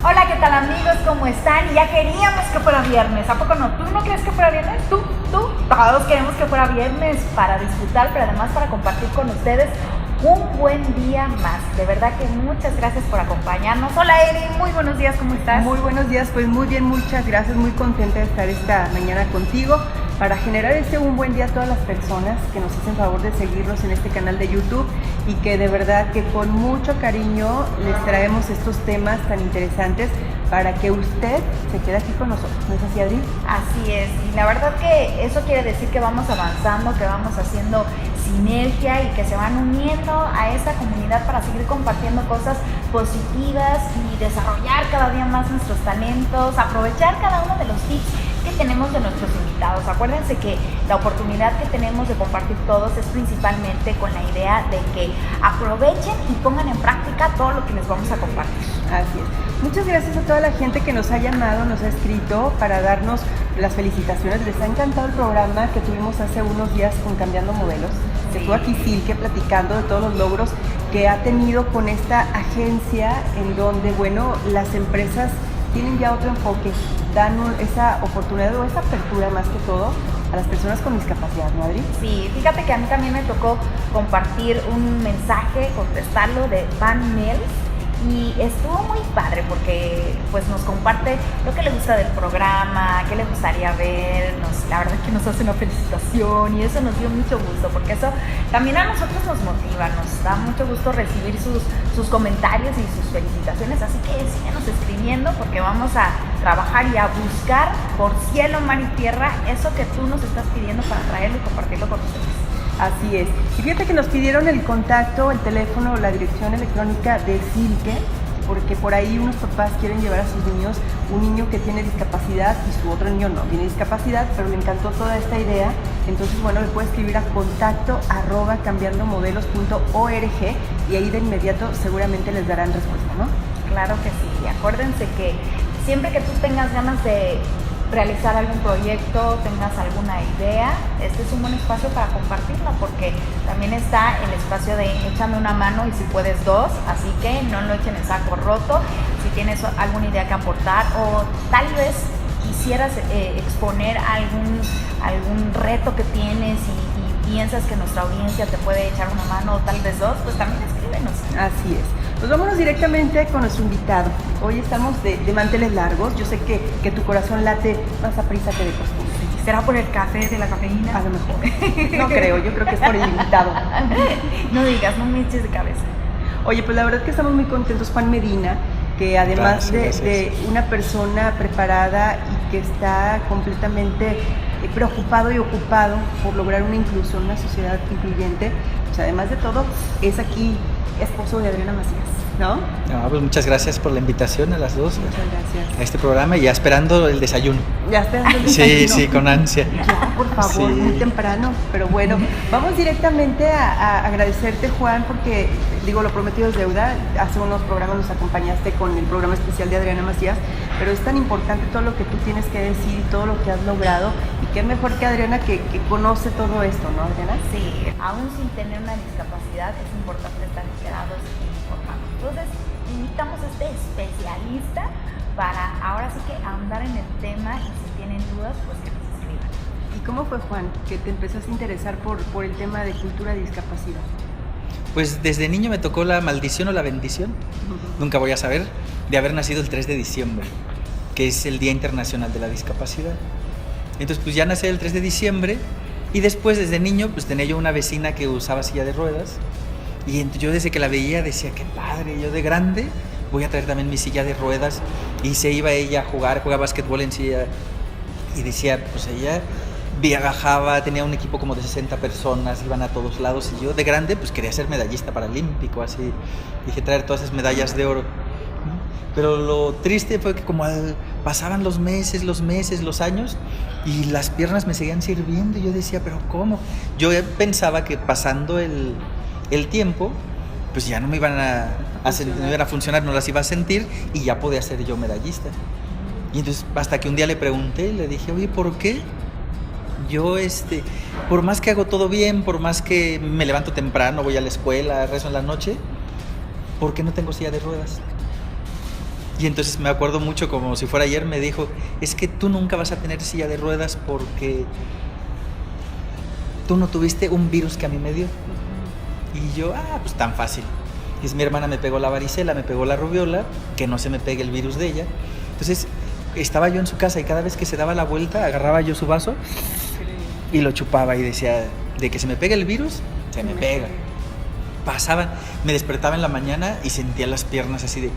Hola, ¿qué tal amigos? ¿Cómo están? Ya queríamos que fuera viernes, ¿a poco no? ¿Tú no crees que fuera viernes? ¿Tú? Todos queremos que fuera viernes para disfrutar, pero además para compartir con ustedes un buen día más. De verdad que muchas gracias por acompañarnos. Hola Eri, muy buenos días, ¿cómo estás? Muy buenos días, pues muy bien, muchas gracias, muy contenta de estar esta mañana contigo para generar un buen día a todas las personas que nos hacen favor de seguirnos en este canal de YouTube y que de verdad que con mucho cariño les traemos estos temas tan interesantes para que usted se quede aquí con nosotros, ¿no es así, Adri? Así es, y la verdad que eso quiere decir que vamos avanzando, que vamos haciendo sinergia y que se van uniendo a esta comunidad para seguir compartiendo cosas positivas y desarrollar cada día más nuestros talentos, aprovechar cada uno de los tips que tenemos de nuestros invitados. Acuérdense que la oportunidad que tenemos de compartir todos es principalmente con la idea de que aprovechen y pongan en práctica todo lo que les vamos a compartir. Así es. Muchas gracias a toda la gente que nos ha llamado, nos ha escrito para darnos las felicitaciones. Les ha encantado el programa que tuvimos hace unos días con Cambiando Modelos. Sí. Estuvo aquí Silke platicando de todos los logros que ha tenido con esta agencia en donde, bueno, las empresas tienen ya otro enfoque, dan esa oportunidad o esa apertura más que todo a las personas con discapacidad, ¿no, Adri? Sí, fíjate que a mí también me tocó compartir un mensaje, contestarlo de Van Mel. Y estuvo muy padre porque pues nos comparte lo que le gusta del programa, qué le gustaría ver, la verdad es que nos hace una felicitación y eso nos dio mucho gusto porque eso también a nosotros nos motiva, nos da mucho gusto recibir sus comentarios y sus felicitaciones, así que síganos escribiendo porque vamos a trabajar y a buscar por cielo, mar y tierra eso que tú nos estás pidiendo para traerlo y compartirlo con ustedes. Así es. Y fíjate que nos pidieron el contacto, el teléfono, la dirección electrónica de Silke, porque por ahí unos papás quieren llevar a sus niños, un niño que tiene discapacidad y su otro niño no tiene discapacidad, pero le encantó toda esta idea. Entonces, bueno, le puede escribir a contacto@cambiandomodelos.org y ahí de inmediato seguramente les darán respuesta, ¿no? Claro que sí. Y acuérdense que siempre que tú tengas ganas de realizar algún proyecto, tengas alguna idea, este es un buen espacio para compartirla porque también está el espacio de échame una mano y si puedes dos, así que no lo echen en saco roto. Si tienes alguna idea que aportar o tal vez quisieras exponer algún reto que tienes y piensas que nuestra audiencia te puede echar una mano o tal vez dos, pues también escríbenos. Así es. Pues vámonos directamente con nuestro invitado. Hoy estamos de manteles largos. Yo sé que tu corazón late más a prisa que de costumbre. ¿Será por el café de la cafeína? A lo mejor. No creo, yo creo que es por el invitado. No digas, no me eches de cabeza. Oye, pues la verdad que estamos muy contentos. Juan Medina, que además de una persona preparada y que está completamente preocupado y ocupado por lograr una inclusión, una sociedad incluyente, pues además de todo, es aquí esposo de Adriana Macías, ¿no? No, pues muchas gracias por la invitación a las dos. Muchas gracias. A este programa y ya esperando el desayuno. Ya esperando el desayuno. Sí, con ansia. Ya, por favor, Sí. muy temprano, pero bueno, vamos directamente a agradecerte, Juan, porque, digo, lo prometido es deuda. Hace unos programas nos acompañaste con el programa especial de Adriana Macías, pero es tan importante todo lo que tú tienes que decir y todo lo que has logrado, y qué mejor que Adriana que conoce todo esto, ¿no, Adriana? Sí, aún sin tener una discapacidad es importante estar enterados y informados. Entonces, invitamos a este especialista para ahora sí que ahondar en el tema y si tienen dudas, pues que nos escriban. ¿Y cómo fue, Juan, que te empezaste a interesar por el tema de cultura de discapacidad? Pues desde niño me tocó la maldición o la bendición, nunca voy a saber, de haber nacido el 3 de diciembre, que es el Día Internacional de la Discapacidad. Entonces pues ya nací el 3 de diciembre y después desde niño pues tenía yo una vecina que usaba silla de ruedas y yo desde que la veía decía, qué padre, yo de grande voy a traer también mi silla de ruedas, y se iba ella a jugar, jugaba básquetbol en silla y decía, pues ella viajaba, tenía un equipo como de 60 personas, iban a todos lados y yo de grande pues quería ser medallista paralímpico, así dije traer todas esas medallas de oro. Pero lo triste fue que como pasaban los meses, los años y las piernas me seguían sirviendo y yo decía, pero ¿cómo? Yo pensaba que pasando el tiempo pues ya no me iban no iban a funcionar, no las iba a sentir y ya podía ser yo medallista. Y entonces hasta que un día le pregunté, le dije, oye, ¿por qué? Yo, por más que hago todo bien, por más que me levanto temprano, voy a la escuela, rezo en la noche, ¿por qué no tengo silla de ruedas? Y entonces me acuerdo mucho, como si fuera ayer, me dijo, es que tú nunca vas a tener silla de ruedas porque tú no tuviste un virus que a mí me dio. Y yo, pues tan fácil. Y es mi hermana me pegó la varicela, me pegó la rubiola, que no se me pegue el virus de ella. Entonces estaba yo en su casa y cada vez que se daba la vuelta agarraba yo su vaso y lo chupaba y decía, de que se me pega el virus, se me pega. Pasaban, me despertaba en la mañana y sentía las piernas así de,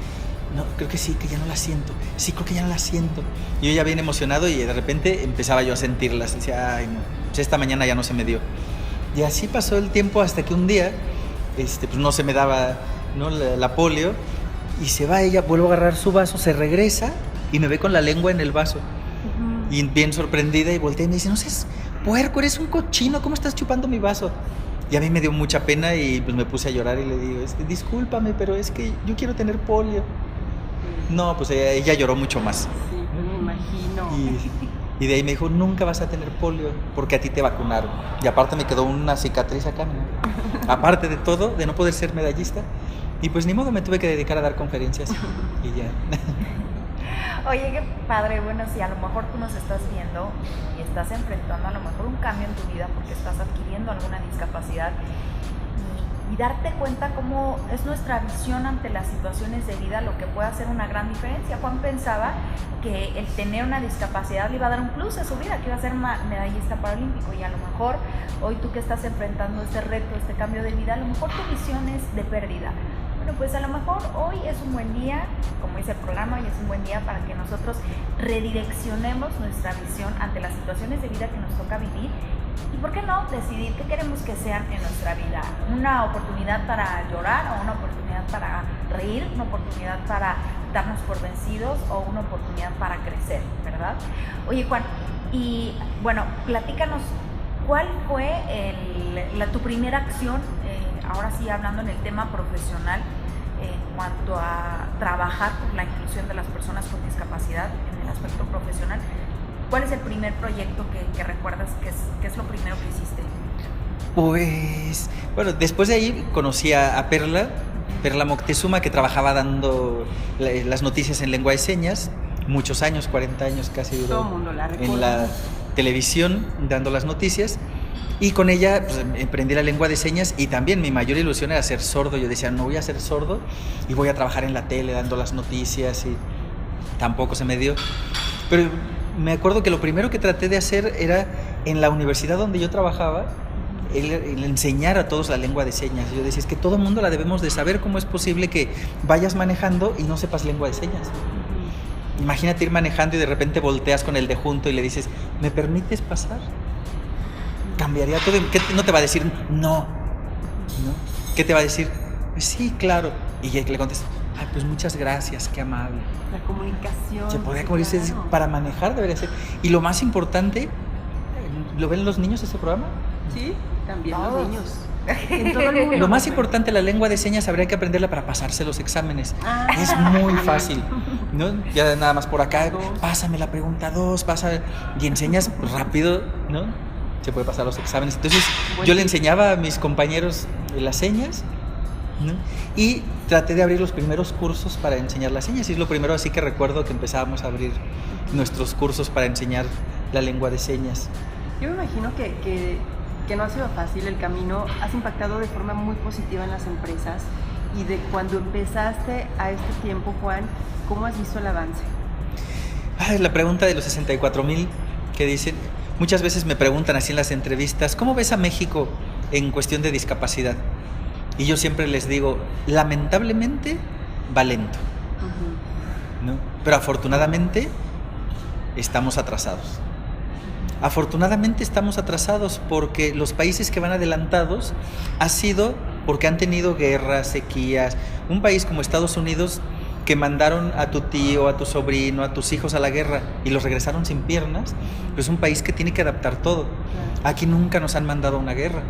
no, creo que sí, que ya no las siento, sí, creo que ya no las siento. Y yo ya bien emocionado y de repente empezaba yo a sentirlas, decía, ay no, pues esta mañana ya no se me dio. Y así pasó el tiempo hasta que un día, pues no se me daba, ¿no?, la polio, y se va ella, vuelvo a agarrar su vaso, se regresa y me ve con la lengua en el vaso. Y bien sorprendida y voltea y me dice, no seas puerco, eres un cochino, ¿cómo estás chupando mi vaso? Y a mí me dio mucha pena y pues me puse a llorar y le digo, discúlpame, pero es que yo quiero tener polio. No, pues ella lloró mucho más. Sí, pues me imagino. Y de ahí me dijo, nunca vas a tener polio porque a ti te vacunaron. Y aparte me quedó una cicatriz acá, ¿no? Aparte de todo, de no poder ser medallista. Y pues ni modo, me tuve que dedicar a dar conferencias y ya. Oye, qué padre. Bueno, si a lo mejor tú nos estás viendo y estás enfrentando a lo mejor un cambio en tu vida porque estás adquiriendo alguna discapacidad y darte cuenta cómo es nuestra visión ante las situaciones de vida lo que puede hacer una gran diferencia. Juan pensaba que el tener una discapacidad le iba a dar un plus a su vida, que iba a ser medallista paralímpico, y a lo mejor hoy tú que estás enfrentando este reto, este cambio de vida, a lo mejor tu visión es de pérdida. Bueno, pues a lo mejor hoy es un buen día, como dice el programa, hoy es un buen día para que nosotros redireccionemos nuestra visión ante las situaciones de vida que nos toca vivir. Y por qué no decidir qué queremos que sean en nuestra vida. Una oportunidad para llorar, o una oportunidad para reír, una oportunidad para darnos por vencidos, o una oportunidad para crecer, ¿verdad? Oye, Juan, y bueno, platícanos, ¿cuál fue tu primera acción, ahora sí hablando en el tema profesional, en cuanto a trabajar por la inclusión de las personas con discapacidad en el aspecto profesional? ¿Cuál es el primer proyecto que recuerdas que es lo primero que hiciste? Pues, bueno, después de ahí conocí a Perla Moctezuma, que trabajaba dando las noticias en lengua de señas, muchos años, 40 años casi duró. Todo el mundo la recuerda. En la televisión dando las noticias. Y con ella pues, aprendí la lengua de señas, y también mi mayor ilusión era ser sordo. Yo decía, no voy a ser sordo y voy a trabajar en la tele dando las noticias, y tampoco se me dio. Pero me acuerdo que lo primero que traté de hacer era, en la universidad donde yo trabajaba, el enseñar a todos la lengua de señas. Yo decía, es que todo el mundo la debemos de saber. ¿Cómo es posible que vayas manejando y no sepas lengua de señas? Imagínate ir manejando y de repente volteas con el de junto y le dices, ¿me permites pasar? Cambiaría todo. ¿Qué no te va a decir? No. ¿Qué te va a decir? Pues sí, claro. Y le contestas, ay, pues muchas gracias, qué amable. La comunicación. Se podría, sí, como dices, claro. para manejar debería ser. Y lo más importante, ¿lo ven los niños este programa? Sí, también Todos. los niños. En todo el mundo. Lo más importante, la lengua de señas, habría que aprenderla para pasarse los exámenes. Ah. Es muy fácil, ¿no? Ya nada más por acá, Dos. pásame la pregunta 2, y enseñas rápido, ¿no? Se puede pasar los exámenes. Entonces, yo le enseñaba a mis compañeros las señas, ¿no? Y traté de abrir los primeros cursos para enseñar las señas. Y es lo primero así que recuerdo que empezábamos a abrir nuestros cursos para enseñar la lengua de señas. Yo me imagino que no ha sido fácil el camino. Has impactado de forma muy positiva en las empresas. Y de cuando empezaste a este tiempo, Juan, ¿cómo has visto el avance? La pregunta de los 64,000 que dicen, muchas veces me preguntan así en las entrevistas, ¿cómo ves a México en cuestión de discapacidad? Y yo siempre les digo, lamentablemente va lento, ¿no? Pero afortunadamente estamos atrasados. Afortunadamente estamos atrasados porque los países que van adelantados ha sido porque han tenido guerras, sequías. Un país como Estados Unidos, que mandaron a tu tío, a tu sobrino, a tus hijos a la guerra y los regresaron sin piernas, pues es un país que tiene que adaptar todo. Aquí nunca nos han mandado a una guerra.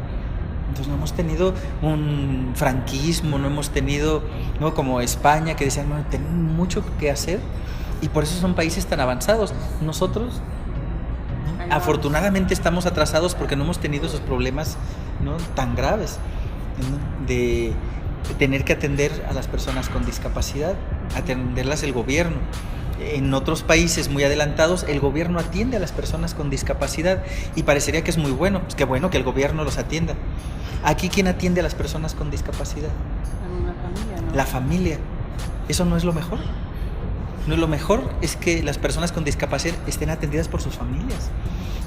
Entonces no hemos tenido un franquismo, no hemos tenido, ¿no?, como España, que decían, bueno, tenemos mucho que hacer, y por eso son países tan avanzados. Nosotros, ¿no?, afortunadamente estamos atrasados porque no hemos tenido esos problemas, ¿no?, tan graves, ¿no?, de tener que atender a las personas con discapacidad, atenderlas el gobierno. En otros países muy adelantados, el gobierno atiende a las personas con discapacidad y parecería que es muy bueno, pues qué bueno que el gobierno los atienda. Aquí, ¿quién atiende a las personas con discapacidad? La familia, ¿no? La familia. ¿Eso no es lo mejor? No, lo mejor es que las personas con discapacidad estén atendidas por sus familias.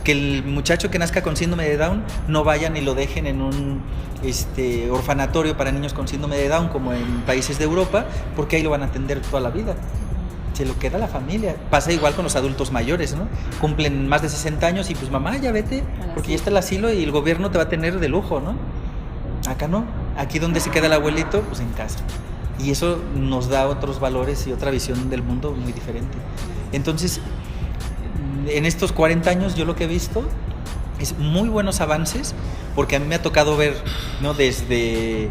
Que el muchacho que nazca con síndrome de Down no vayan y lo dejen en un orfanatorio para niños con síndrome de Down como en países de Europa, porque ahí lo van a atender toda la vida. Se lo queda la familia. Pasa igual con los adultos mayores, ¿no? Cumplen más de 60 años y pues mamá, ya vete, porque ya está el asilo y el gobierno te va a tener de lujo, ¿no? Acá no. Aquí donde se queda el abuelito, pues en casa. Y eso nos da otros valores y otra visión del mundo muy diferente. Entonces, en estos 40 años yo lo que he visto es muy buenos avances, porque a mí me ha tocado ver, ¿no? Desde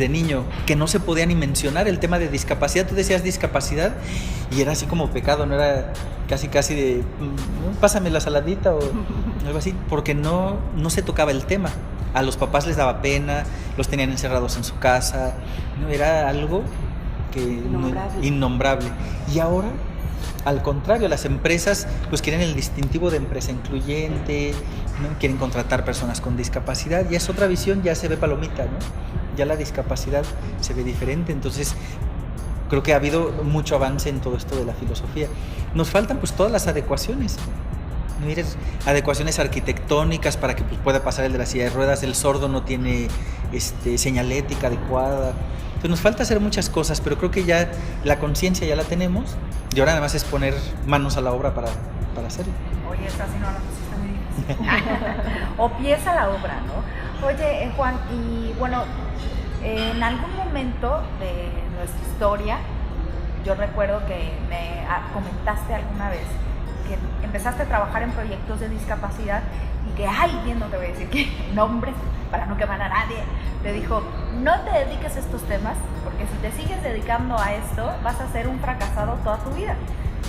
niño, que no se podía ni mencionar el tema de discapacidad. Tú decías discapacidad y era así como pecado, no era casi de pásame la saladita o algo así, porque no se tocaba el tema. A los papás les daba pena, los tenían encerrados en su casa, ¿no? Era algo que innombrable. Y ahora, al contrario, las empresas pues quieren el distintivo de empresa incluyente, ¿no? Quieren contratar personas con discapacidad, y es otra visión, ya se ve palomita, ¿no? Ya la discapacidad se ve diferente. Entonces creo que ha habido mucho avance en todo esto de la filosofía. Nos faltan pues todas las adecuaciones, adecuaciones arquitectónicas para que pues, pueda pasar el de la silla de ruedas. El sordo no tiene señalética adecuada. Entonces nos falta hacer muchas cosas, pero creo que ya la conciencia ya la tenemos y ahora nada más es poner manos a la obra para hacerlo. Oye, esta sí no la pusiste muy difícil. O pies a la obra, ¿no? Oye, Juan, y bueno, en algún momento de nuestra historia, yo recuerdo que me comentaste alguna vez que empezaste a trabajar en proyectos de discapacidad y que alguien, no te voy a decir qué nombres para no quemar a nadie, te dijo, no te dediques a estos temas, porque si te sigues dedicando a esto, vas a ser un fracasado toda tu vida.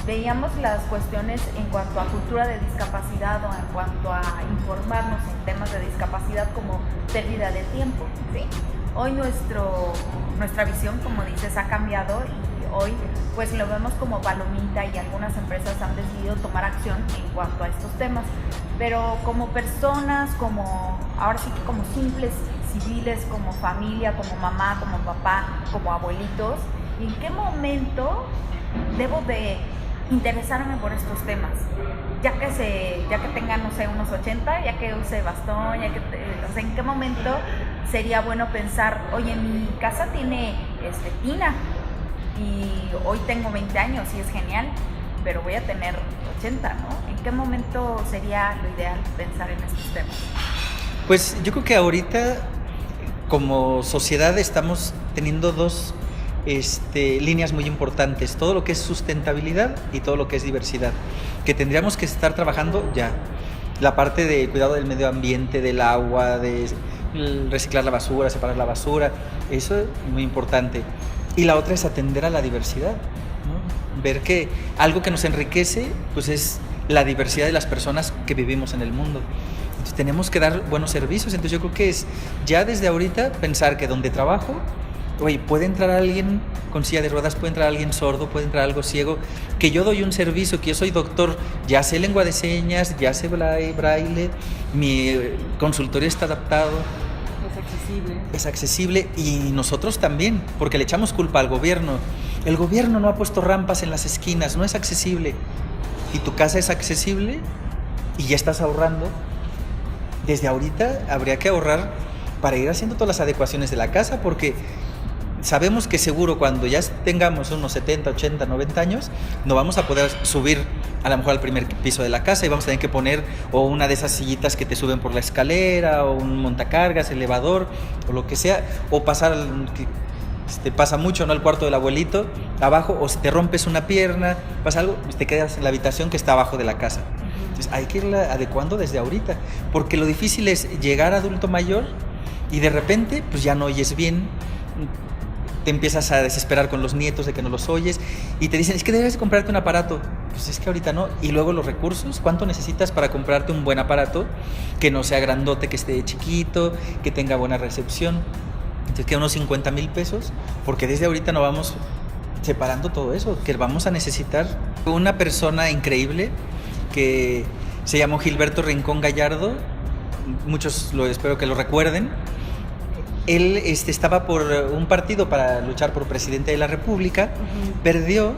Veíamos las cuestiones en cuanto a cultura de discapacidad o en cuanto a informarnos en temas de discapacidad como pérdida de tiempo, ¿sí? Hoy nuestra visión, como dices, ha cambiado y hoy pues lo vemos como palomita y algunas empresas han decidido tomar acción en cuanto a estos temas. Pero como personas, ahora sí que como simples civiles, como familia, como mamá, como papá, como abuelitos, ¿en qué momento debo de interesarme por estos temas? Ya que tenga, no sé, unos 80, ya que use bastón, o sea, ¿en qué momento sería bueno pensar, oye, mi casa tiene tina y hoy tengo 20 años y es genial, pero voy a tener 80, ¿no? ¿En qué momento sería lo ideal pensar en estos temas? Pues yo creo que ahorita como sociedad estamos teniendo dos líneas muy importantes, todo lo que es sustentabilidad y todo lo que es diversidad, que tendríamos que estar trabajando ya. La parte de cuidado del medio ambiente, del agua, de reciclar la basura, separar la basura, eso es muy importante. Y la otra es atender a la diversidad, ¿no? Ver que algo que nos enriquece pues es la diversidad de las personas que vivimos en el mundo. Entonces tenemos que dar buenos servicios. Entonces yo creo que es ya desde ahorita pensar que donde trabajo, oye, puede entrar alguien con silla de ruedas, puede entrar alguien sordo, puede entrar algo ciego, que yo doy un servicio, que yo soy doctor, ya sé lengua de señas, ya sé braille, mi consultorio está adaptado. Es accesible y nosotros también, porque le echamos culpa al gobierno. El gobierno no ha puesto rampas en las esquinas, no es accesible. Y tu casa es accesible y ya estás ahorrando. Desde ahorita habría que ahorrar para ir haciendo todas las adecuaciones de la casa, porque sabemos que seguro cuando ya tengamos unos 70, 80, 90 años, no vamos a poder subir a lo mejor al primer piso de la casa y vamos a tener que poner o una de esas sillitas que te suben por la escalera o un montacargas, elevador o lo que sea, o pasar, te pasa mucho, ¿no? Al cuarto del abuelito abajo, o si te rompes una pierna, pasa algo, te quedas en la habitación que está abajo de la casa. Entonces hay que irla adecuando desde ahorita, porque lo difícil es llegar a adulto mayor y de repente pues ya no oyes bien, te empiezas a desesperar con los nietos de que no los oyes y te dicen, es que debes comprarte un aparato. Pues es que ahorita no. Y luego los recursos, ¿cuánto necesitas para comprarte un buen aparato que no sea grandote, que esté chiquito, que tenga buena recepción? Entonces queda unos 50,000 pesos, porque desde ahorita nos vamos separando todo eso, que vamos a necesitar. Una persona increíble que se llamó Gilberto Rincón Gallardo, muchos espero que lo recuerden. Él estaba por un partido para luchar por presidente de la República, perdió,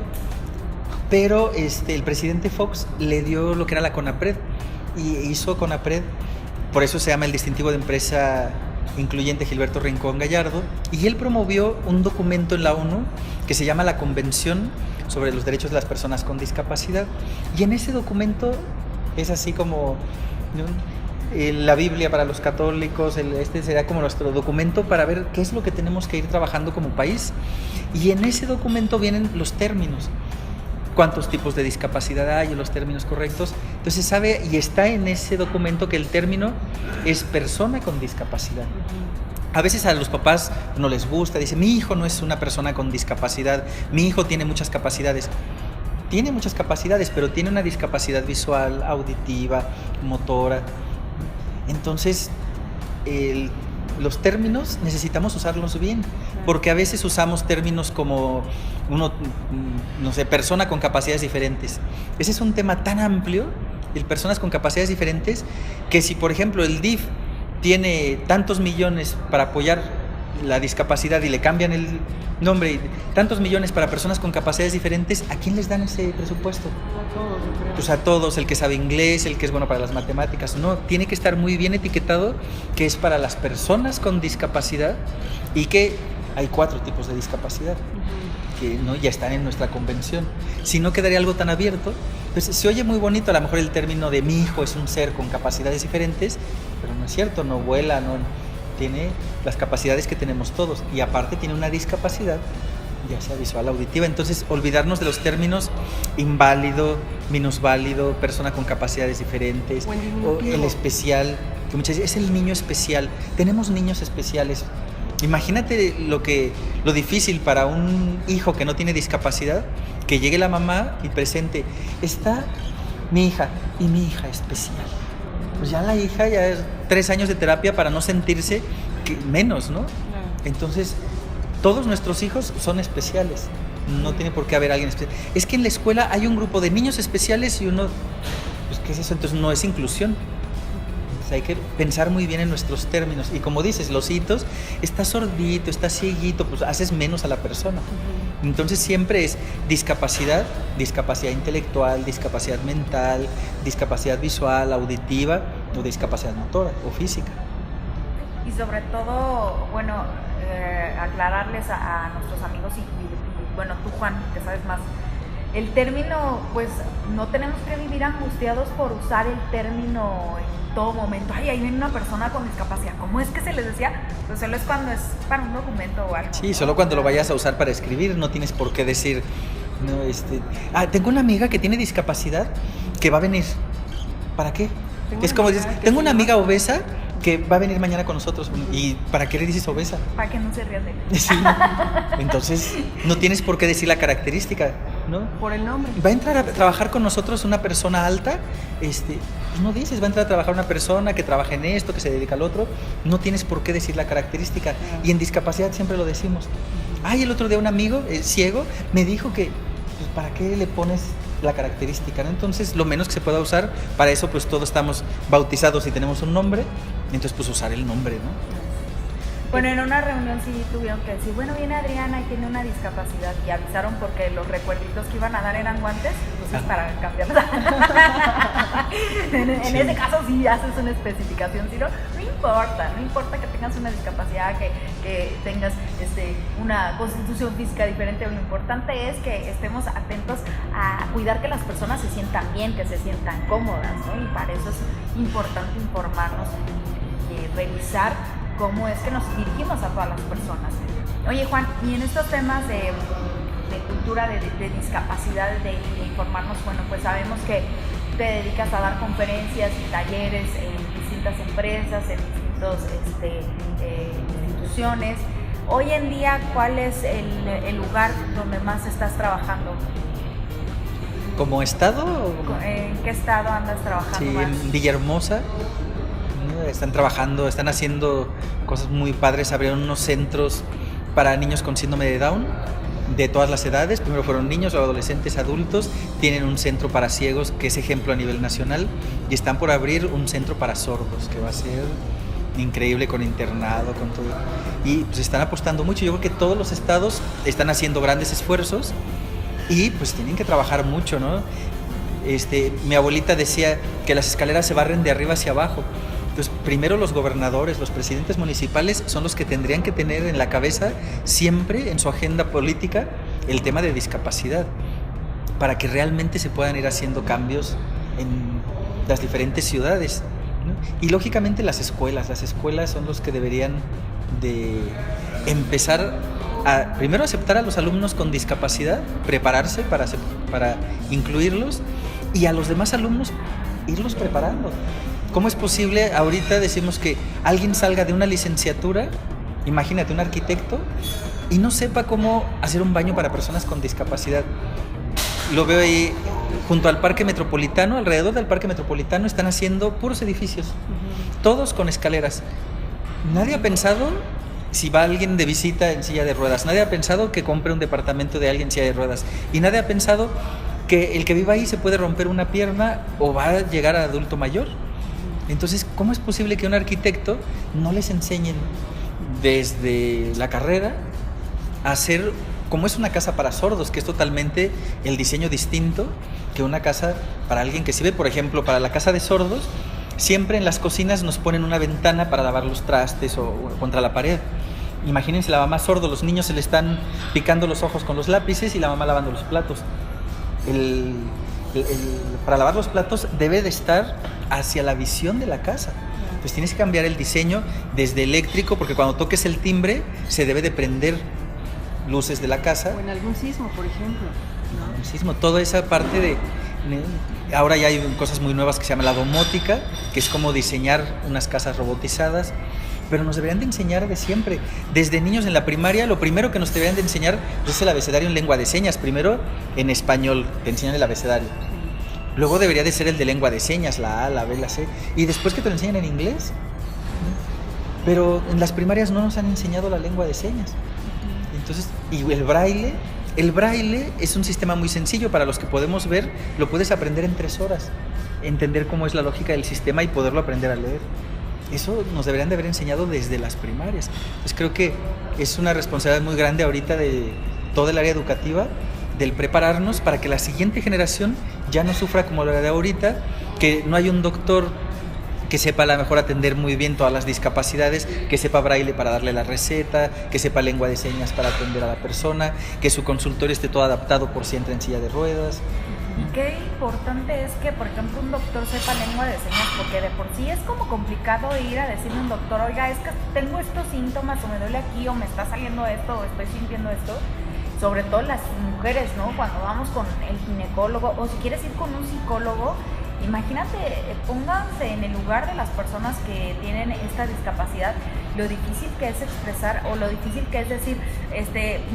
pero el presidente Fox le dio lo que era la CONAPRED, y hizo CONAPRED, por eso se llama el distintivo de empresa incluyente Gilberto Rincón Gallardo, y él promovió un documento en la ONU que se llama la Convención sobre los Derechos de las Personas con Discapacidad, y en ese documento es así como, ¿no?, la Biblia para los católicos, será como nuestro documento para ver qué es lo que tenemos que ir trabajando como país, y en ese documento vienen los términos, cuántos tipos de discapacidad hay, los términos correctos. Entonces sabe, y está en ese documento, que el término es persona con discapacidad. A veces a los papás no les gusta, dicen, mi hijo no es una persona con discapacidad, mi hijo tiene muchas capacidades. Tiene muchas capacidades, pero tiene una discapacidad visual, auditiva, motora. Entonces, los términos necesitamos usarlos bien, porque a veces usamos términos como persona con capacidades diferentes. Ese es un tema tan amplio, el personas con capacidades diferentes, que si por ejemplo el DIF tiene tantos millones para apoyar la discapacidad y le cambian el nombre, y tantos millones para personas con capacidades diferentes, ¿a quién les dan ese presupuesto? A todos, yo creo. Pues a todos, el que sabe inglés, el que es bueno para las matemáticas. No, tiene que estar muy bien etiquetado que es para las personas con discapacidad, y que hay 4 tipos de discapacidad que no ya están en nuestra convención. Si no, quedaría algo tan abierto. Pues se oye muy bonito a lo mejor el término de mi hijo es un ser con capacidades diferentes, pero no es cierto, no vuela, no tiene las capacidades que tenemos todos, y aparte tiene una discapacidad, ya sea visual, auditiva. Entonces, olvidarnos de los términos inválido, minusválido, persona con capacidades diferentes, o el especial, que muchas veces es el niño especial. Tenemos niños especiales. Imagínate lo difícil para un hijo que no tiene discapacidad, que llegue la mamá y presente, está mi hija y mi hija especial. Pues ya la hija ya es 3 años de terapia para no sentirse menos, ¿no? Entonces, todos nuestros hijos son especiales. No tiene por qué haber alguien especial. Es que en la escuela hay un grupo de niños especiales y uno, pues, ¿qué es eso? Entonces no es inclusión. Entonces hay que pensar muy bien en nuestros términos. Y como dices, los hitos, estás sordito, estás cieguito, pues haces menos a la persona. Entonces siempre es discapacidad, discapacidad intelectual, discapacidad mental, discapacidad visual, auditiva, o discapacidad motora o física. Y sobre todo, bueno, aclararles a nuestros amigos y bueno, tú, Juan, que sabes más, el término, pues no tenemos que vivir angustiados por usar el término en todo momento. Ay, ahí viene una persona con discapacidad. ¿Cómo es que se les decía? Pues solo es cuando es para un documento o algo. Sí, solo cuando lo vayas a usar para escribir, no tienes por qué decir, no, tengo una amiga que tiene discapacidad que va a venir. ¿Para qué? Es como dices, tengo una amiga obesa que va a venir mañana con nosotros. ¿Y para qué le dices obesa? Para que no se rían de él. Sí. Entonces, no tienes por qué decir la característica, ¿no? Por el nombre. Va a entrar a trabajar con nosotros una persona alta, pues no dices, va a entrar a trabajar una persona que trabaja en esto, que se dedica al otro. No tienes por qué decir la característica. Y en discapacidad siempre lo decimos. Ay, el otro día un amigo ciego me dijo que, pues, ¿para qué le pones la característica, ¿no? Entonces, lo menos que se pueda usar, para eso pues todos estamos bautizados y tenemos un nombre, entonces pues usar el nombre, ¿no? Bueno, en una reunión sí tuvieron que decir, bueno, viene Adriana y tiene una discapacidad, y avisaron porque los recuerditos que iban a dar eran guantes, entonces para cambiarla. en Sí. ese caso sí haces una especificación, si no, no importa que tengas una discapacidad, que tengas una constitución física diferente, lo importante es que estemos atentos a cuidar que las personas se sientan bien, que se sientan cómodas, ¿no? Y para eso es importante informarnos y revisar cómo es que nos dirigimos a todas las personas. Oye, Juan, y en estos temas de cultura, de discapacidad, de informarnos, bueno, pues sabemos que te dedicas a dar conferencias y talleres en distintas empresas, en distintas instituciones. Hoy en día, ¿cuál es el lugar donde más estás trabajando? ¿Como estado? ¿En qué estado andas trabajando Sí, más? en Villahermosa. Están trabajando, están haciendo cosas muy padres. Abrieron unos centros para niños con síndrome de Down, de todas las edades. Primero fueron niños, luego adolescentes, adultos. Tienen un centro para ciegos que es ejemplo a nivel nacional, y están por abrir un centro para sordos que va a ser increíble, con internado, con todo. Y pues están apostando mucho. Yo creo que todos los estados están haciendo grandes esfuerzos y pues tienen que trabajar mucho, ¿no? Mi abuelita decía que las escaleras se barren de arriba hacia abajo. Entonces, primero los gobernadores, los presidentes municipales son los que tendrían que tener en la cabeza siempre en su agenda política el tema de discapacidad, para que realmente se puedan ir haciendo cambios en las diferentes ciudades, ¿no? Y lógicamente las escuelas son los que deberían de empezar a primero aceptar a los alumnos con discapacidad, prepararse para incluirlos, y a los demás alumnos irlos preparando. ¿Cómo es posible? Ahorita decimos que alguien salga de una licenciatura, imagínate un arquitecto, y no sepa cómo hacer un baño para personas con discapacidad. Lo veo ahí junto al Parque Metropolitano, alrededor del Parque Metropolitano están haciendo puros edificios, todos con escaleras. Nadie ha pensado si va alguien de visita en silla de ruedas, nadie ha pensado que compre un departamento de alguien en silla de ruedas, y nadie ha pensado que el que viva ahí se puede romper una pierna o va a llegar a adulto mayor. Entonces, ¿cómo es posible que un arquitecto no les enseñen desde la carrera a hacer, como es una casa para sordos, que es totalmente el diseño distinto que una casa para alguien que sirve? Por ejemplo, para la casa de sordos, siempre en las cocinas nos ponen una ventana para lavar los trastes o contra la pared. Imagínense la mamá sordo, los niños se le están picando los ojos con los lápices y la mamá lavando los platos. Para lavar los platos debe de estar hacia la visión de la casa. Pues tienes que cambiar el diseño desde eléctrico, porque cuando toques el timbre se debe de prender luces de la casa. O en algún sismo, por ejemplo, ¿no? Un sismo, toda esa parte de... Ahora ya hay cosas muy nuevas que se llama la domótica, que es como diseñar unas casas robotizadas. Pero nos deberían de enseñar de siempre. Desde niños en la primaria, lo primero que nos deberían de enseñar es el abecedario en lengua de señas. Primero en español, te enseñan el abecedario. Luego debería de ser el de lengua de señas, la A, la B, la C. Y después que te lo enseñan en inglés. Pero en las primarias no nos han enseñado la lengua de señas. Entonces, y el braille es un sistema muy sencillo. Para los que podemos ver, lo puedes aprender en 3 horas. Entender cómo es la lógica del sistema y poderlo aprender a leer. Eso nos deberían de haber enseñado desde las primarias. Entonces creo que es una responsabilidad muy grande ahorita de todo el área educativa, del prepararnos para que la siguiente generación ya no sufra como la de ahorita, que no hay un doctor que sepa a lo mejor atender muy bien todas las discapacidades, que sepa braille para darle la receta, que sepa lengua de señas para atender a la persona, que su consultorio esté todo adaptado por si entra en silla de ruedas. Y qué importante es que, por ejemplo, un doctor sepa lengua de señas, porque de por sí es como complicado ir a decirle a un doctor, oiga, es que tengo estos síntomas, o me duele aquí, o me está saliendo esto, o estoy sintiendo esto. Sobre todo las mujeres, ¿no? Cuando vamos con el ginecólogo, o si quieres ir con un psicólogo, imagínate, pónganse en el lugar de las personas que tienen esta discapacidad, lo difícil que es expresar, o lo difícil que es decir,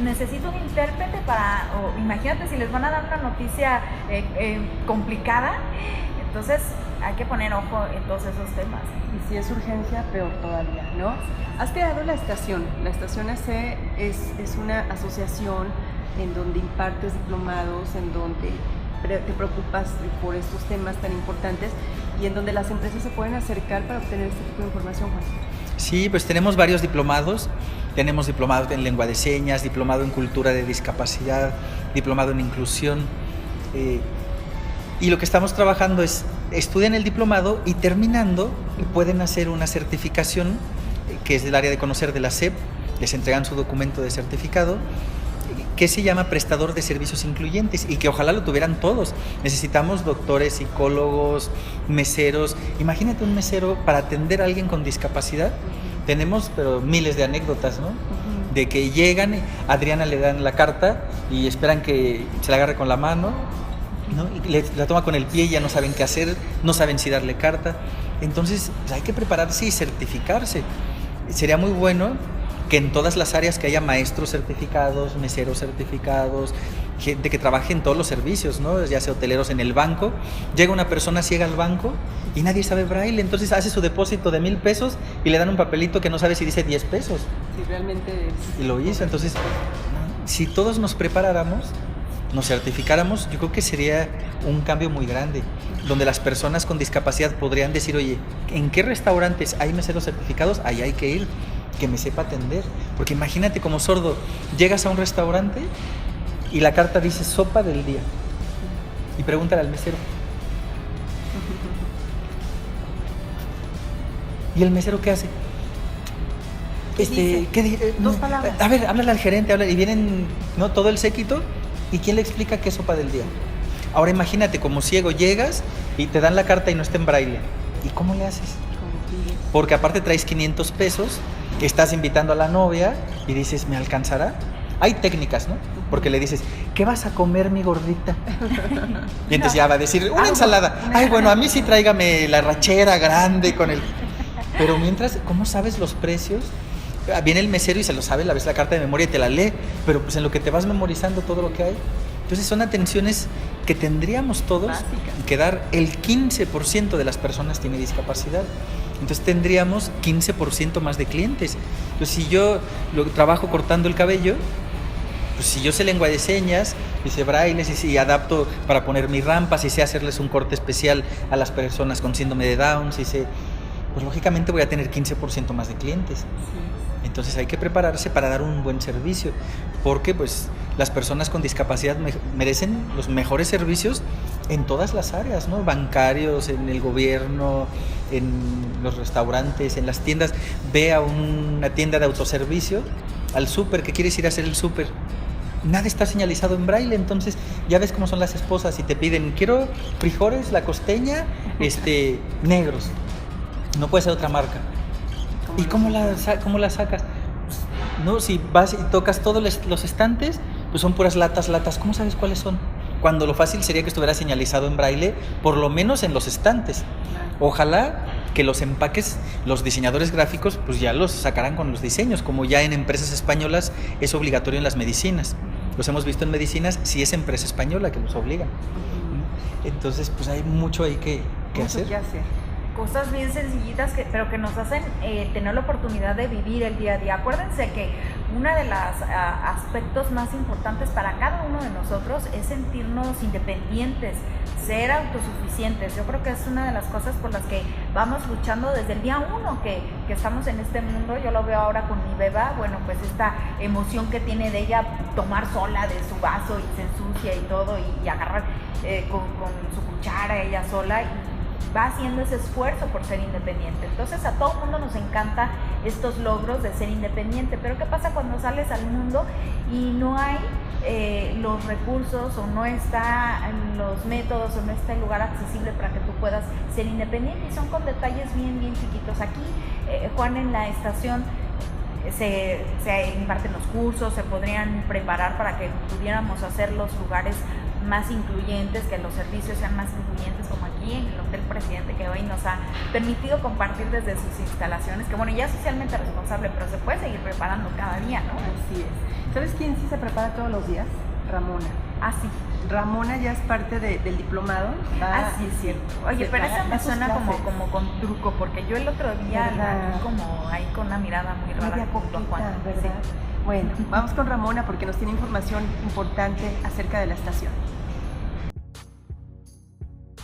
necesito un intérprete para, o imagínate si les van a dar una noticia complicada. Entonces hay que poner ojo en todos esos temas. Y si es urgencia, peor todavía, ¿no? Has creado la estación. La estación AC es una asociación en donde impartes diplomados, en donde te preocupas por estos temas tan importantes y en donde las empresas se pueden acercar para obtener este tipo de información, Juan. Sí, pues tenemos varios diplomados. Tenemos diplomado en lengua de señas, diplomado en cultura de discapacidad, diplomado en inclusión. Y lo que estamos trabajando es, estudian el diplomado y terminando pueden hacer una certificación que es del área de conocer de la SEP, les entregan su documento de certificado, que se llama prestador de servicios incluyentes, y que ojalá lo tuvieran todos. Necesitamos doctores, psicólogos, meseros. Imagínate un mesero para atender a alguien con discapacidad. Tenemos pero miles de anécdotas, ¿no? De que llegan, Adriana le dan la carta y esperan que se la agarre con la mano, ¿no? Y la toma con el pie y ya no saben qué hacer, no saben si darle carta. Entonces pues hay que prepararse y certificarse. Sería muy bueno que en todas las áreas que haya maestros certificados, meseros certificados, gente que trabaje en todos los servicios, ¿no? Ya sea hoteleros en el banco. Llega una persona ciega al banco y nadie sabe braille, entonces hace su depósito de 1,000 pesos y le dan un papelito que no sabe si dice 10 pesos. Sí, realmente es... Y lo hizo. Entonces, si todos nos preparáramos, nos certificáramos, yo creo que sería un cambio muy grande, donde las personas con discapacidad podrían decir, oye, ¿en qué restaurantes hay meseros certificados? Ahí hay que ir, que me sepa atender. Porque imagínate, como sordo, llegas a un restaurante y la carta dice sopa del día y pregúntale al mesero. ¿Y el mesero qué hace? Dos palabras. A ver, háblale al gerente, y vienen, ¿no?, todo el séquito. ¿Y quién le explica qué es sopa del día? Ahora imagínate, como ciego llegas y te dan la carta y no está en braille. ¿Y cómo le haces? Porque aparte traes 500 pesos, estás invitando a la novia y dices, ¿me alcanzará? Hay técnicas, ¿no? Porque le dices, ¿qué vas a comer, mi gordita? Y entonces ya va a decir, una ensalada. Ay, bueno, a mí sí tráigame la rachera grande con el... Pero mientras, ¿cómo sabes los precios? Viene el mesero y se lo sabe, la ves la carta de memoria y te la lee, pero pues en lo que te vas memorizando todo lo que hay. Entonces son atenciones que tendríamos todos básicas, que dar. El 15% de las personas tiene discapacidad. Entonces tendríamos 15% más de clientes. Entonces si yo trabajo cortando el cabello, pues si yo sé lengua de señas, y sé braille, y si adapto para poner mis rampas, y sé hacerles un corte especial a las personas con síndrome de Down, si sé, pues lógicamente voy a tener 15% más de clientes. Sí. Entonces hay que prepararse para dar un buen servicio, porque pues las personas con discapacidad merecen los mejores servicios en todas las áreas, ¿no? Bancarios, en el gobierno, en los restaurantes, en las tiendas. Ve a una tienda de autoservicio, al súper, que quieres ir a hacer el súper. Nada está señalizado en braille, entonces ya ves cómo son las esposas y te piden, quiero frijoles, la costeña, negros. No puede ser otra marca. ¿Y cómo la sacas? No, si vas y tocas todos los estantes, pues son puras latas. ¿Cómo sabes cuáles son? Cuando lo fácil sería que estuviera señalizado en braille, por lo menos en los estantes. Ojalá que los empaques, los diseñadores gráficos, pues ya los sacarán con los diseños, como ya en empresas españolas es obligatorio en las medicinas. Los hemos visto en medicinas, si es empresa española que los obliga. Entonces, pues hay mucho ahí que hacer. Cosas bien sencillitas, pero que nos hacen tener la oportunidad de vivir el día a día. Acuérdense que uno de los aspectos más importantes para cada uno de nosotros es sentirnos independientes, ser autosuficientes. Yo creo que es una de las cosas por las que vamos luchando desde el día uno que estamos en este mundo. Yo lo veo ahora con mi beba, bueno, pues esta emoción que tiene de ella tomar sola de su vaso y se ensucia y todo, y agarrar con su cuchara ella sola, y va haciendo ese esfuerzo por ser independiente. Entonces a todo mundo nos encanta estos logros de ser independiente, pero ¿qué pasa cuando sales al mundo y no hay los recursos, o no están los métodos, o no está el lugar accesible para que tú puedas ser independiente? Y son con detalles bien chiquitos. Aquí, Juan, en la estación se imparten los cursos, se podrían preparar para que pudiéramos hacer los lugares más incluyentes, que los servicios sean más incluyentes, como aquí en el Hotel Presidente, que hoy nos ha permitido compartir desde sus instalaciones, que bueno, ya es socialmente responsable, pero se puede seguir preparando cada día, ¿no? Así es. ¿Sabes quién sí se prepara todos los días? Ramona. Ah, sí. Ramona ya es parte del diplomado. Sí, es cierto. Oye, pero eso me suena como con truco, porque yo el otro día la vi como ahí con una mirada muy rara junto a Juan, ¿verdad? Sí. Bueno, vamos con Ramona porque nos tiene información importante acerca de la estación.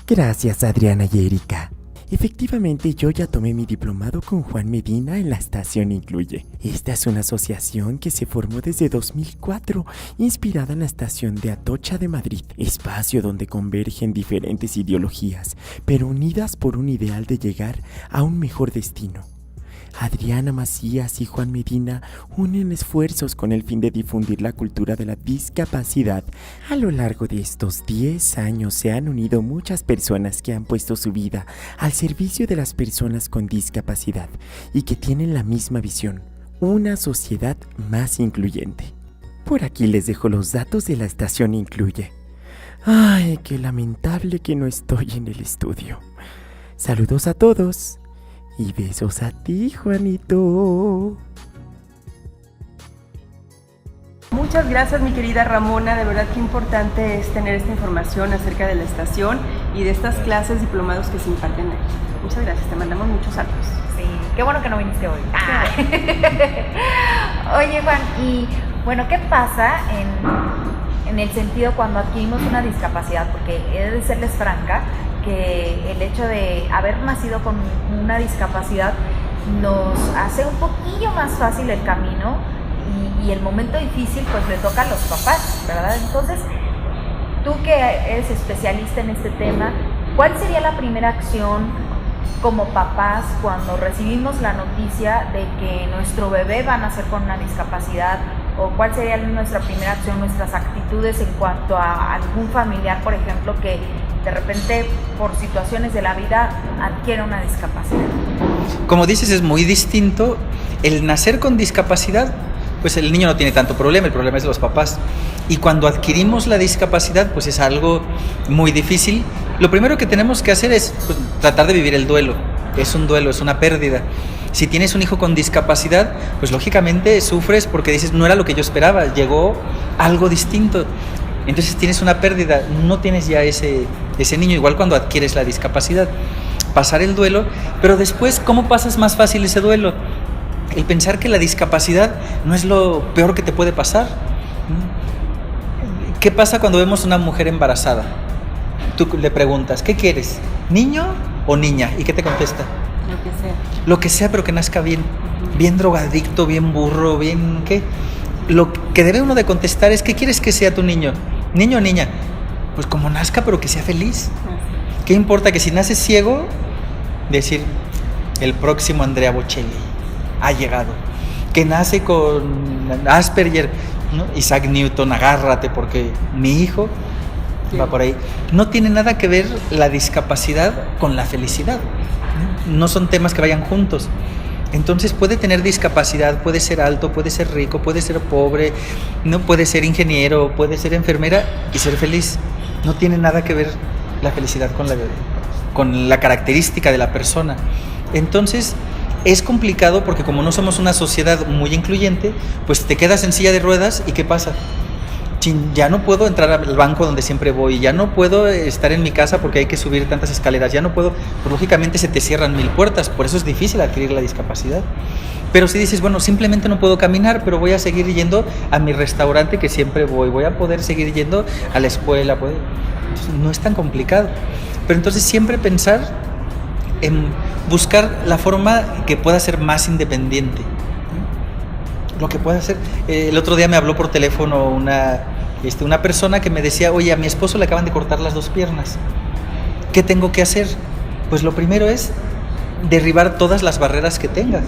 Gracias, Adriana y Erika. Efectivamente, yo ya tomé mi diplomado con Juan Medina en la Estación Incluye. Esta es una asociación que se formó desde 2004, inspirada en la estación de Atocha de Madrid, espacio donde convergen diferentes ideologías, pero unidas por un ideal de llegar a un mejor destino. Adriana Macías y Juan Medina unen esfuerzos con el fin de difundir la cultura de la discapacidad. A lo largo de estos 10 años se han unido muchas personas que han puesto su vida al servicio de las personas con discapacidad y que tienen la misma visión, una sociedad más incluyente. Por aquí les dejo los datos de la Estación Incluye. Ay, qué lamentable que no estoy en el estudio. Saludos a todos. Y besos a ti, Juanito. Muy Muchas gracias, mi querida Ramona. De verdad que importante es tener esta información acerca de la estación y de estas clases diplomados que se imparten aquí. Muchas gracias, te mandamos muchos saludos. Sí, qué bueno que no viniste hoy. Oye, Juan, y bueno, ¿qué pasa en el sentido cuando adquirimos una discapacidad? Porque he de serles franca que el hecho de haber nacido con una discapacidad nos hace un poquillo más fácil el camino y el momento difícil pues le toca a los papás, ¿verdad? Entonces, tú que eres especialista en este tema, ¿cuál sería la primera acción como papás cuando recibimos la noticia de que nuestro bebé va a nacer con una discapacidad? ¿O cuál sería nuestra primera acción, nuestras actitudes en cuanto a algún familiar, por ejemplo, que de repente por situaciones de la vida adquiere una discapacidad? Como dices, es muy distinto el nacer con discapacidad. Pues el niño no tiene tanto problema, el problema es de los papás. Y cuando adquirimos la discapacidad, pues es algo muy difícil. Lo primero que tenemos que hacer es pues, tratar de vivir el duelo. Es un duelo, es una pérdida. Si tienes un hijo con discapacidad, pues lógicamente sufres porque dices, no era lo que yo esperaba, llegó algo distinto. Entonces tienes una pérdida, no tienes ya ese niño, igual cuando adquieres la discapacidad. Pasar el duelo, pero después, ¿cómo pasas más fácil ese duelo? El pensar que la discapacidad no es lo peor que te puede pasar. ¿Qué pasa cuando vemos una mujer embarazada? Tú le preguntas, ¿qué quieres? ¿Niño o niña? ¿Y qué te contesta? Lo que sea. Lo que sea, pero que nazca bien. Bien drogadicto, bien burro, bien... ¿qué? Lo que debe uno de contestar es, ¿qué quieres que sea tu niño? ¿Niño o niña? Pues como nazca, pero que sea feliz. ¿Qué importa que si nace ciego, decir, el próximo Andrea Bocelli ha llegado? Que nace con Asperger, ¿no? Isaac Newton, agárrate porque mi hijo va por ahí. No tiene nada que ver la discapacidad con la felicidad. No son temas que vayan juntos. Entonces puede tener discapacidad, puede ser alto, puede ser rico, puede ser pobre, no puede ser ingeniero, puede ser enfermera y ser feliz. No tiene nada que ver la felicidad con la característica de la persona. Entonces es complicado porque como no somos una sociedad muy incluyente, pues te quedas en silla de ruedas y ¿qué pasa? Ya no puedo entrar al banco donde siempre voy, ya no puedo estar en mi casa porque hay que subir tantas escaleras, ya no puedo, pues lógicamente se te cierran 1000 puertas, por eso es difícil adquirir la discapacidad. Pero si dices, bueno, simplemente no puedo caminar, pero voy a seguir yendo a mi restaurante que siempre voy a poder seguir yendo a la escuela, entonces, no es tan complicado. Pero entonces siempre pensar en buscar la forma que pueda ser más independiente. Lo que pueda hacer. El otro día me habló por teléfono una persona que me decía, oye, a mi esposo le acaban de cortar las 2 piernas. ¿Qué tengo que hacer? Pues lo primero es derribar todas las barreras que tenga,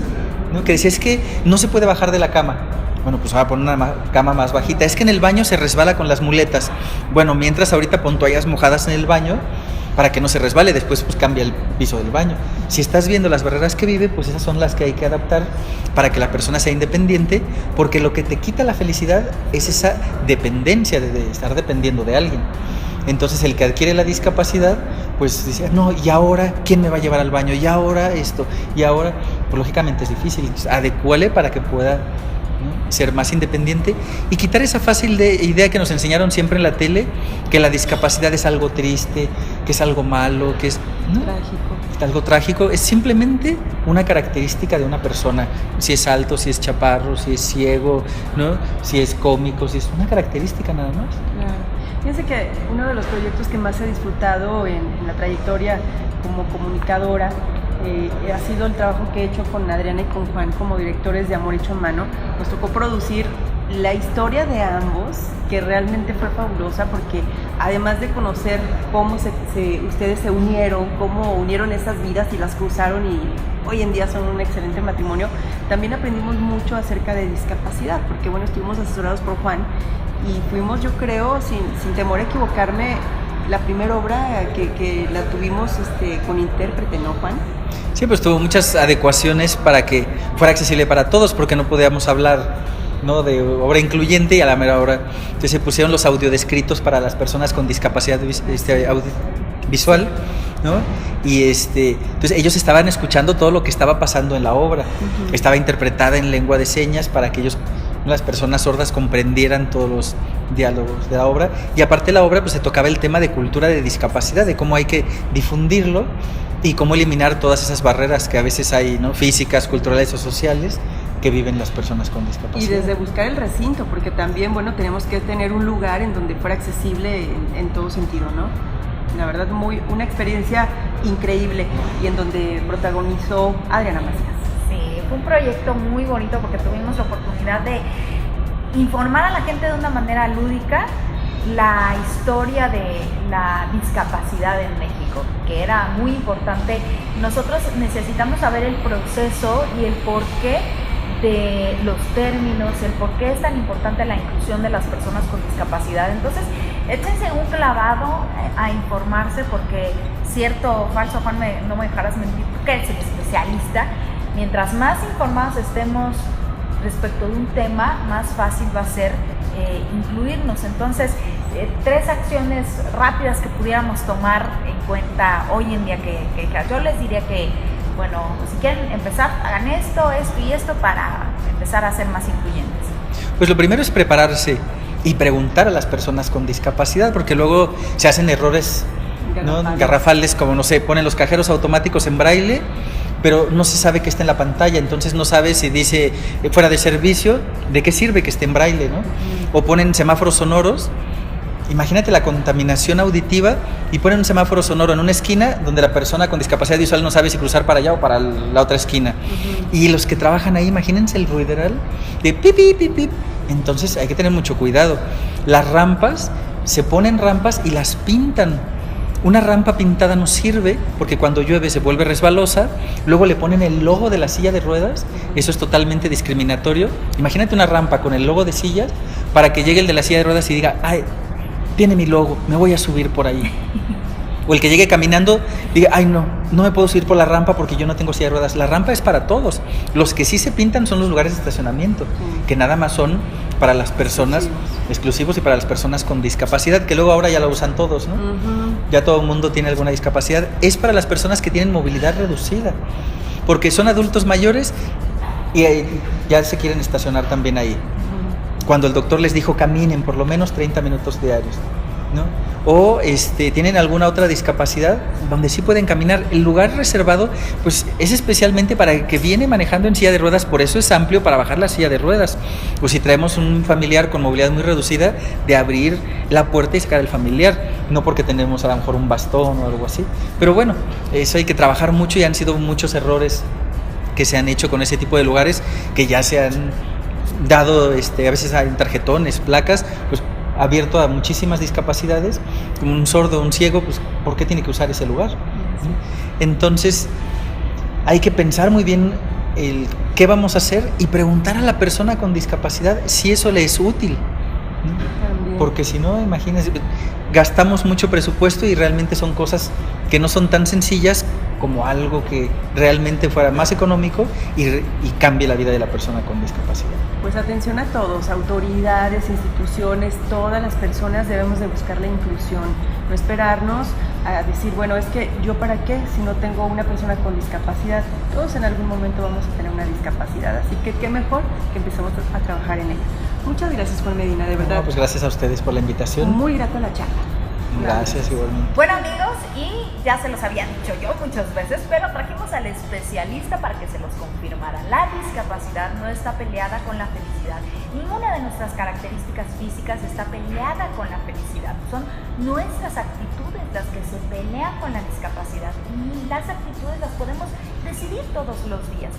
¿no? Que decía, es que no se puede bajar de la cama. Bueno, pues va a poner una cama más bajita. Es que en el baño se resbala con las muletas. Bueno, mientras ahorita pon toallas mojadas en el baño para que no se resbale, después pues cambia el piso del baño. Si estás viendo las barreras que vive, pues esas son las que hay que adaptar para que la persona sea independiente, porque lo que te quita la felicidad es esa dependencia de estar dependiendo de alguien. Entonces el que adquiere la discapacidad, pues dice, no, ¿y ahora quién me va a llevar al baño? ¿Y ahora esto? ¿Y ahora? Pues lógicamente es difícil. Entonces, adecúale para que pueda, ¿no?, ser más independiente y quitar esa fácil idea que nos enseñaron siempre en la tele, que la discapacidad es algo triste, que es algo malo, que es, ¿no?, Trágico. Algo trágico. Es simplemente una característica de una persona. Si es alto, si es chaparro, si es ciego, ¿no?, si es cómico, si es una característica nada más. Claro. Fíjense que uno de los proyectos que más he disfrutado en la trayectoria como comunicadora ha sido el trabajo que he hecho con Adriana y con Juan como directores de Amor Hecho a Mano. Nos tocó producir la historia de ambos, que realmente fue fabulosa porque además de conocer cómo ustedes se unieron, cómo unieron esas vidas y las cruzaron y hoy en día son un excelente matrimonio, también aprendimos mucho acerca de discapacidad, porque bueno, estuvimos asesorados por Juan y fuimos, yo creo, sin temor a equivocarme, la primera obra que la tuvimos con intérprete, ¿no, Juan? Sí, pues tuvo muchas adecuaciones para que fuera accesible para todos, porque no podíamos hablar, ¿no?, de obra incluyente y a la mera hora. Entonces se pusieron los audiodescritos para las personas con discapacidad visual, ¿no? Y entonces ellos estaban escuchando todo lo que estaba pasando en la obra. Estaba interpretada en lengua de señas para que ellos, las personas sordas comprendieran todos los diálogos de la obra. Y aparte de la obra, pues se tocaba el tema de cultura de discapacidad, de cómo hay que difundirlo y cómo eliminar todas esas barreras que a veces hay, ¿no? Físicas, culturales o sociales que viven las personas con discapacidad. Y desde buscar el recinto, porque también, bueno, tenemos que tener un lugar en donde fuera accesible en todo sentido, ¿no? La verdad, una experiencia increíble, y en donde protagonizó Adriana Macías. Sí, fue un proyecto muy bonito porque tuvimos la oportunidad de informar a la gente de una manera lúdica la historia de la discapacidad en México, que era muy importante. Nosotros necesitamos saber el proceso y el porqué de los términos, el por qué es tan importante la inclusión de las personas con discapacidad. Entonces, échense un clavado a informarse, porque cierto o falso, Juan, no me dejarás mentir, tú que eres el especialista, mientras más informados estemos respecto de un tema, más fácil va a ser incluirnos. Entonces, 3 acciones rápidas que pudiéramos tomar en cuenta hoy en día que yo les diría que, bueno, si quieren empezar, hagan esto y esto para empezar a ser más incluyentes. Pues lo primero es prepararse y preguntar a las personas con discapacidad, porque luego se hacen errores, ¿no? Garrafales, como, no sé, ponen los cajeros automáticos en braille, pero no se sabe que está en la pantalla, entonces no sabe si dice fuera de servicio, ¿de qué sirve que esté en braille, no? O ponen semáforos sonoros. Imagínate la contaminación auditiva, y ponen un semáforo sonoro en una esquina donde la persona con discapacidad visual no sabe si cruzar para allá o para la otra esquina. Y los que trabajan ahí, imagínense el ruideral de pip, pip, pip, pip. Entonces hay que tener mucho cuidado. Las rampas, se ponen rampas y las pintan. Una rampa pintada no sirve porque cuando llueve se vuelve resbalosa. Luego le ponen el logo de la silla de ruedas. Eso es totalmente discriminatorio. Imagínate una rampa con el logo de sillas para que llegue el de la silla de ruedas y diga, ay, tiene mi logo, me voy a subir por ahí. O el que llegue caminando diga, ay, no me puedo subir por la rampa porque yo no tengo silla de ruedas. La rampa es para todos. Los que sí se pintan son los lugares de estacionamiento, que nada más son para las personas exclusivos y para las personas con discapacidad, que luego ahora ya lo usan todos, ¿no? Ya todo el mundo tiene alguna discapacidad. Es para las personas que tienen movilidad reducida, porque son adultos mayores y ya se quieren estacionar también ahí. Cuando el doctor les dijo caminen por lo menos 30 minutos diarios, ¿no? O tienen alguna otra discapacidad donde sí pueden caminar. El lugar reservado pues es especialmente para el que viene manejando en silla de ruedas, por eso es amplio para bajar la silla de ruedas. O si traemos un familiar con movilidad muy reducida, de abrir la puerta y sacar al familiar, no porque tenemos a lo mejor un bastón o algo así. Pero bueno, eso hay que trabajar mucho, y han sido muchos errores que se han hecho con ese tipo de lugares, que ya se han dado, a veces hay tarjetones, placas, pues abierto a muchísimas discapacidades. Como un sordo, un ciego, pues ¿por qué tiene que usar ese lugar? Entonces hay que pensar muy bien qué vamos a hacer y preguntar a la persona con discapacidad si eso le es útil, ¿no? Porque si no, imagínense, gastamos mucho presupuesto y realmente son cosas que no son tan sencillas como algo que realmente fuera más económico y cambie la vida de la persona con discapacidad. Pues atención a todos, autoridades, instituciones, todas las personas debemos de buscar la inclusión, no esperarnos a decir, bueno, es que yo para qué si no tengo una persona con discapacidad. Todos en algún momento vamos a tener una discapacidad, así que qué mejor que empecemos a trabajar en ella. Muchas gracias, Juan Medina, de verdad. No, pues gracias a ustedes por la invitación. Muy grata la charla. Gracias, igualmente. Bueno, amigos, y ya se los había dicho yo muchas veces, pero trajimos al especialista para que se los confirmara. La discapacidad no está peleada con la felicidad. Ninguna de nuestras características físicas está peleada con la felicidad. Son nuestras actitudes las que se pelean con la discapacidad, y las actitudes las podemos decidir todos los días.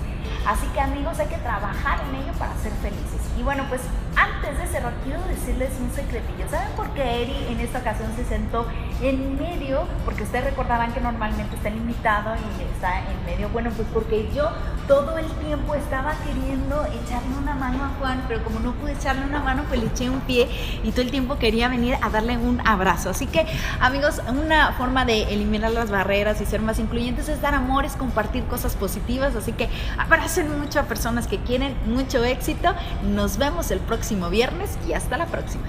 Así que, amigos, hay que trabajar en ello para ser felices. Y bueno, pues antes de cerrar, quiero decirles un secretillo. ¿Saben por qué Eri en esta ocasión se sentó en medio? Porque ustedes recordarán que normalmente está limitado y está en medio. Bueno, pues porque yo todo el tiempo estaba queriendo echarle una mano a Juan, pero como no pude echarle una mano, pues le eché un pie, y todo el tiempo quería venir a darle un abrazo. Así que, amigos, una forma de eliminar las barreras y ser más incluyentes es dar amor, es compartir cosas positivas. Así que abracen mucho a personas que quieren mucho éxito. Nos vemos el próximo viernes y hasta la próxima.